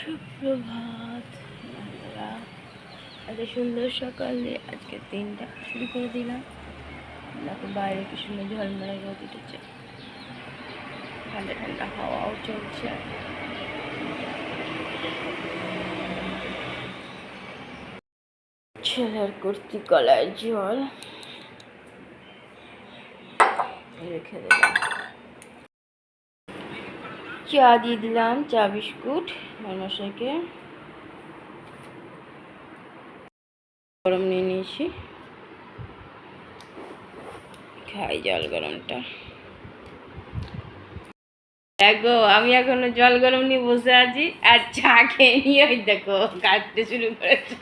সুপ্রভাত বন্ধুরা, এত সুন্দর সকালে আজকে দিনটা শুরু করে দিলাম। দেখো বাইরে কি সুন্দর ঝলমলে রোদ উঠেছে, ঠান্ডা ঠান্ডা হাওয়াও চলছে। ছেলের কুর্তি কলার জল রেখে দিলাম, চা দিয়ে দিলাম, চা বিস্কুট মশাইকে। গরম নিয়ে নিয়েছি, খাই জল গরমটা। দেখো আমি এখনো জল গরম নিয়ে বসে আছি আর চা খেয়ে নিয়ে ওই দেখো কাটতে শুরু করেছে।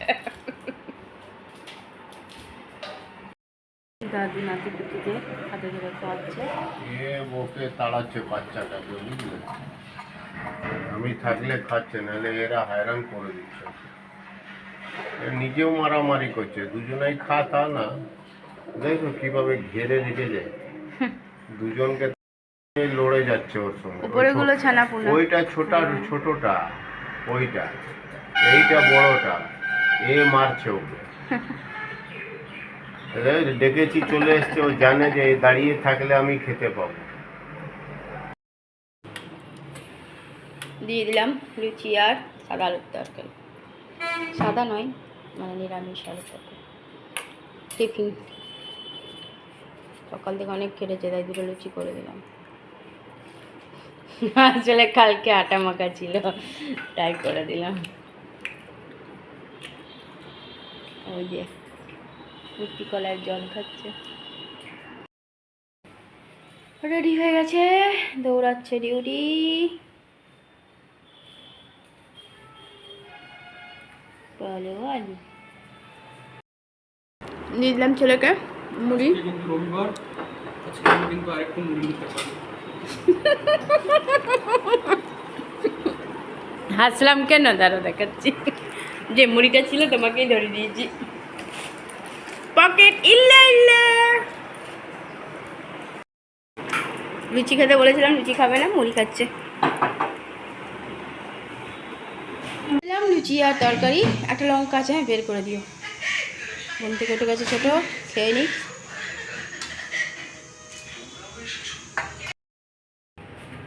দাদি নাতি পুতিতে হাতে ধরে খাওয়াচ্ছে, ওকে তাড়াচ্ছে বাচ্চাটাকে, বুঝলে? আমি থাকলে খাচ্ছে, নাহলে এরা হয়রান করে দিচ্ছে। নিজেও মারামারি করছে, দুজনেই খা তা না, দেখো কিভাবে ঘেরে রেখে যায়, দুজনকে লড়ে যাচ্ছে ওর সঙ্গে। উপরেগুলো ছানাপোনা, ওইটা ছোটটা, ওইটা এইটা বড়টা, এ মারছে ওকে। ডেকেছি, চলে এসছে, ও জানে যে দাঁড়িয়ে থাকলে আমি খেতে পাবো। দিয়ে দিলাম লুচি আর সাদা আলুর তরকারি, সাদা নয় মানে নিরামিষ আলুর তরকারি। টিফিন সকাল থেকে অনেক কেটেছে, তাই দুটো লুচি করে দিলাম। আসলে কালকে আটা মাখা ছিল, তাই করে দিলাম। ওই যে কুর্তি কলার জল খাচ্ছে, রেডি হয়ে গেছে, দৌড়াচ্ছে ডিউটি। দিয়ে দিলাম ছেলেকে মুড়ি। রবিবার আজকে আমি কিন্তু আরেকটু মুড়ি নিতে পারি। হাসলাম কেন, দাঁড়া দেখাচ্ছি। যে মুড়িটা ছিল তোমাকেই ধরে দিয়েছি, পকেট ইল্লে ইল্লে। লুচি খেতে বলেছিলাম, লুচি খাবে না, মুড়ি খাচ্ছে। দিলাম লুচি আর তরকারি, একটা লঙ্কা আছে, বের করে দিও। ঘুম থেকে উঠে গেছে ছোটো, খেয়ে নি।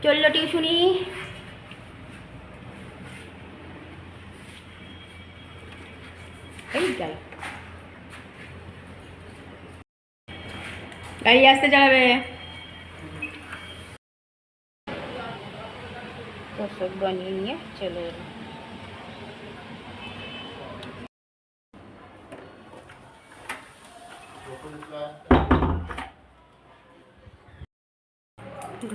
চললো টিউশনি। এই গাড়ি আসতে চালাবে। তোষক বানিয়ে নিয়ে চলে এলো।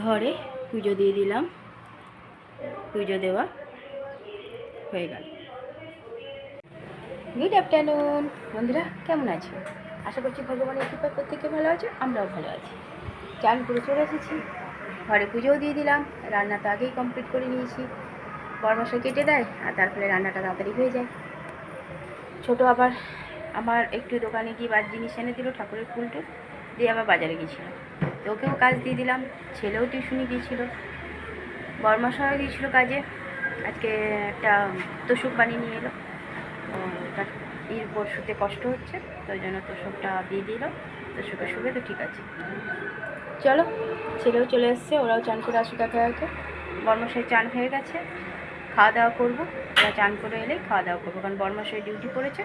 ঘরে পুজো দিয়ে দিলাম, পুজো দেওয়া হয়ে গেল। গুড আফটারনুন বন্ধুরা, কেমন আছো? আশা করছি ভগবানের কৃপায় প্রত্যেকে ভালো আছে, আমরাও ভালো আছি। চান করে চলে এসেছি, ঘরে পুজোও দিয়ে দিলাম, রান্না তো আগেই কমপ্লিট করে নিয়েছি। বরমশাই কেটে দেয় আর তারপরে রান্নাটা তাড়াতাড়ি হয়ে যায়। ছোটো আবার আমার একটু দোকানে গিয়ে জিনিস এনে দিল, ঠাকুরের ফুলটু দিয়ে আবার বাজারে গিয়েছিল, তো ওকেও কাজ দিয়ে দিলাম। ছেলেও টিউশনি গিয়েছিল, বরমশাইও গিয়েছিলো কাজে। আজকে একটা তোষক বানিয়ে নিয়ে এলো, তার এরপর শুতে কষ্ট হচ্ছে, তো ওই জন্য তোষকটা দিয়ে দিল। তোষকে শুবে তো ঠিক আছে। চলো, ছেলেও চলে এসছে, ওরাও চান করে আসুক একে একে। বরমশাই চান হয়ে গেছে, খাওয়া দাওয়া করবো। ওরা চান করে এলেই খাওয়া দাওয়া করবো, কারণ বরমশাই ডিউটি পড়েছে।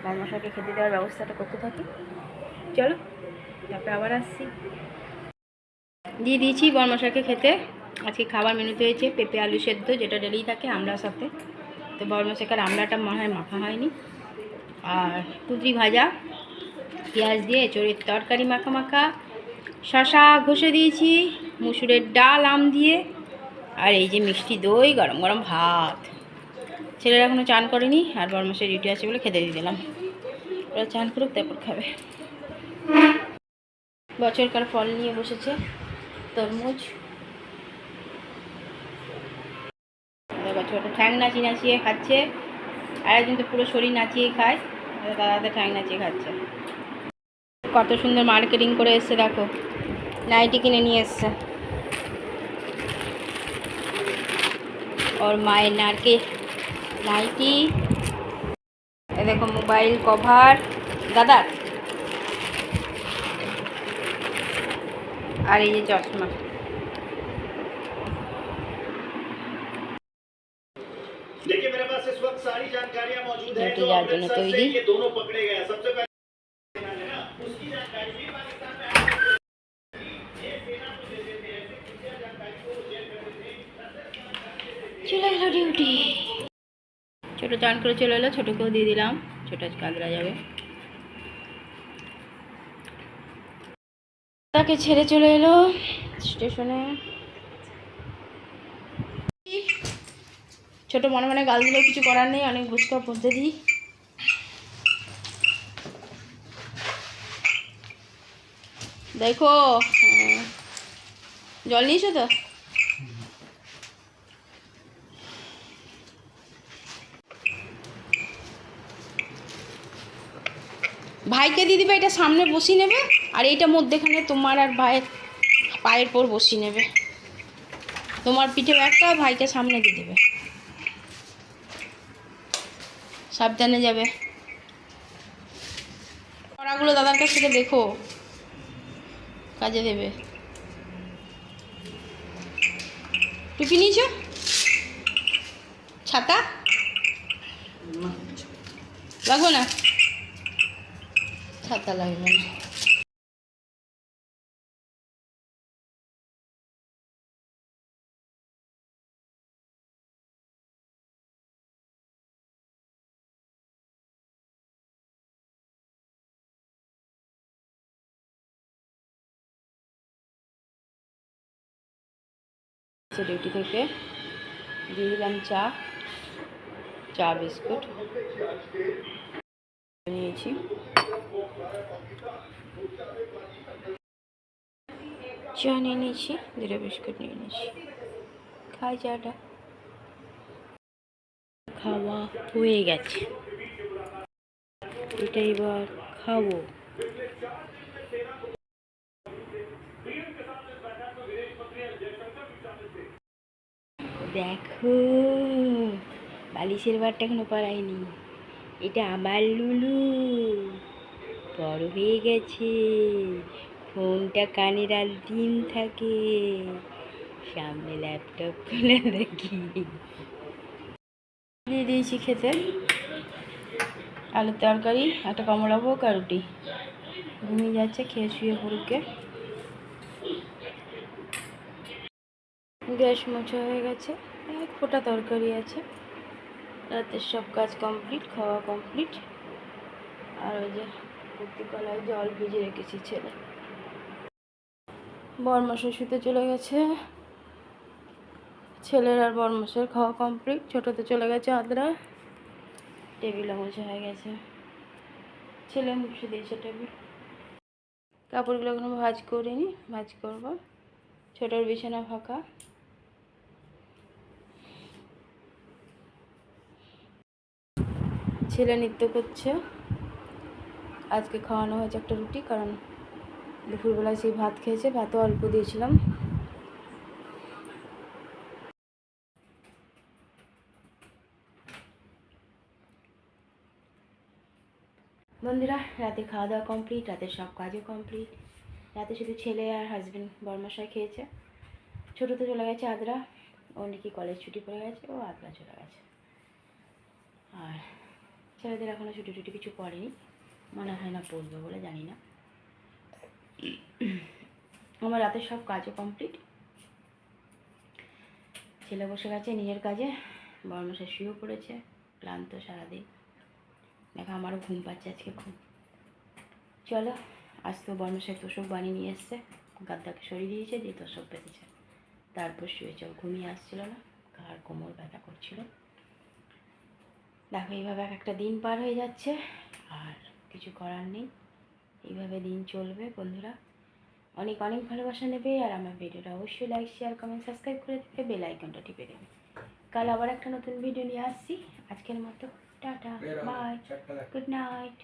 বরমশাইকে খেতে দেওয়ার ব্যবস্থাটা করতে থাকি। চলো, তারপরে আবার আসছি। দিয়ে দিয়েছি বরমশাইকে খেতে। আজকে খাবার মেনুতে হয়েছে পেঁপে আলু সেদ্ধ, যেটা ডেলি থাকে, আমড়ার সাথে। তো বরমশাইকার আমড়াটা মনে হয় মাখা হয়নি। আর কুঁদরি ভাজা, পেঁয়াজ দিয়ে এঁচোড়ের তরকারি মাখা মাখা, শশা ঘষে দিয়েছি, মুসুরের ডাল আম দিয়ে, আর এই যে মিষ্টি দই, গরম গরম ভাত। ছেলেরা এখনও চান করেনি, আর বরমশাই ডিউটি আছে বলে খেতে দিয়ে দিলাম। ওরা চান করুক, তারপর খাবে। বছরকার ফল নিয়ে বসেছে, তরমুজ। ছোটো ঠ্যাং নাচিয়ে নাচিয়ে খাচ্ছে, আর একজন তো পুরো শরীর নাচিয়েই খায়, দাদা ঠ্যাং নাচিয়ে খাচ্ছে। কত সুন্দর মার্কেটিং করে এসছে, দেখো নাইটি কিনে নিয়ে এসছে। ওর মায়ের নাইটি, এ দেখো মোবাইল কভার দাদার, আর এই যে চশমা। देखिए मेरे पास इस वक्त सारी जानकारियां मौजूद हैं जो যার জন্য अमृतसर से তৈরি। ये दोनों पकड़े गए हैं। सबसे पहले सेना है ना, उसकी जानकारी भी पाकिस्तान में आई है। ये सेना को दे देते हैं, ऐसे खुफिया जानकारी को शेयर कर देते हैं। চলে গেল ডিউটি। ছোটো চান করে চলে এলো, ছোটোকেও দিয়ে দিলাম, ছোটো আজকে আদ্রা যাবে। তাকে ছেড়ে চলে এলো স্টেশনে। ছোটো মনে মনে গাল দিলেও কিছু করার নেই, অনেক বুঝকা পড়তে দিই। দেখো জল নিয়েছো তো? ভাইকে দিয়ে দিবে, এটা সামনে বসিয়ে নেবে, আর এইটা মধ্যেখানে তোমার আর ভাইয়ের পায়ের পর বসিয়ে নেবে। তোমার পিঠে একটা, ভাইকে সামনে দিয়ে দেবে। সাবধানে যাবে। পড়াগুলো দাদার কাছ থেকে দেখো, কাজে দেবে। টুপি নিয়েছো? ছাতা লাগবে না? ছাতা লাগবে না। ডিউটি থেকে দিয়ে দিলাম চা, চা বিস্কুট নিয়েছি। চা নিয়ে নিয়েছি, দুটো বিস্কুট নিয়ে নিয়েছি। খাই চাটা। খাওয়া হয়ে গেছে, এটা এবার খাবো। দেখো বালিশের বারটা এখনো পারাইনি। এটা আমার লুলু, বড় হয়ে গেছে। ফোনটা কানের আর দিন থাকে, সামনে ল্যাপটপ খুলে দেখি। দিয়ে দিয়েছি খেতে, আলুর তরকারি, একটা কমলা ভোগ আর রুটি। ঘুমিয়ে যাচ্ছে, খেয়ে শুয়ে পড়ুকে। গ্যাস মোছা হয়ে গেছে, এক ফোঁটা তরকারি আছে। রাতের সব কাজ কমপ্লিট, খাওয়া কমপ্লিট। আর ওই যে কলায় জল ভিজে রেখেছি ছেলে। বরমশাই শুতে চলে গেছে, ছেলের আর বরমশাইয়ের খাওয়া কমপ্লিট। ছোটোতে চলে গেছে আদ্রা, টেবিলও মোছা হয়ে গেছে, ছেলে মুছে দিয়েছে টেবিল। কাপড়গুলো এখনো ভাঁজ করিনি, ভাঁজ করবো। ছোটোর বিছানা ফাঁকা। ছেলে নৃত্য করছে। আজকে খাওয়ানো হয়েছে একটা রুটি, কারণ দুপুরবেলায় সেই ভাত খেয়েছে, ভাতও অল্প দিয়েছিলাম। বন্ধুরা, রাতে খাওয়া দাওয়া কমপ্লিট, রাতের সব কাজও কমপ্লিট। রাতে শুধু ছেলে আর হাজব্যান্ড বরমশাই খেয়েছে। ছোটো তো চলে গেছে আদ্রা, ও নাকি কলেজ ছুটি পড়ে গেছে, ও আদ্রা চলে গেছে। আর ছেলেদের এখনও ছুটি টুটি কিছু পড়েনি, মনে হয় না পড়বে বলে, জানি না। আমার রাতের সব কাজও কমপ্লিট। ছেলে বসে গেছে নিজের কাজে, বরমশাই শুয়েও পড়েছে, ক্লান্ত সারাদিন। দেখো আমারও ঘুম পাচ্ছে আজকে খুব। চলো, আজ তো বরমশাই তোষক বানিয়ে নিয়ে এসছে, গাদ্দাকে সরিয়ে দিয়েছে, দিয়ে তোষক পেতেছে, তারপর শুয়েছে। ঘুমিয়ে আসছিল না, আর কোমর ব্যথা করছিল। দেখো এইভাবে এক একটা দিন পার হয়ে যাচ্ছে, আর কিছু করার নেই, এইভাবে দিন চলবে। বন্ধুরা অনেক অনেক ভালোবাসা নেবে, আর আমার ভিডিওটা অবশ্যই লাইক শেয়ার কমেন্ট সাবস্ক্রাইব করে দেবে, বেল আইকনটা টিপে দেবে। কাল আবার একটা নতুন ভিডিও নিয়ে আসছি। আজকের মতো টাটা, বাই, গুড নাইট।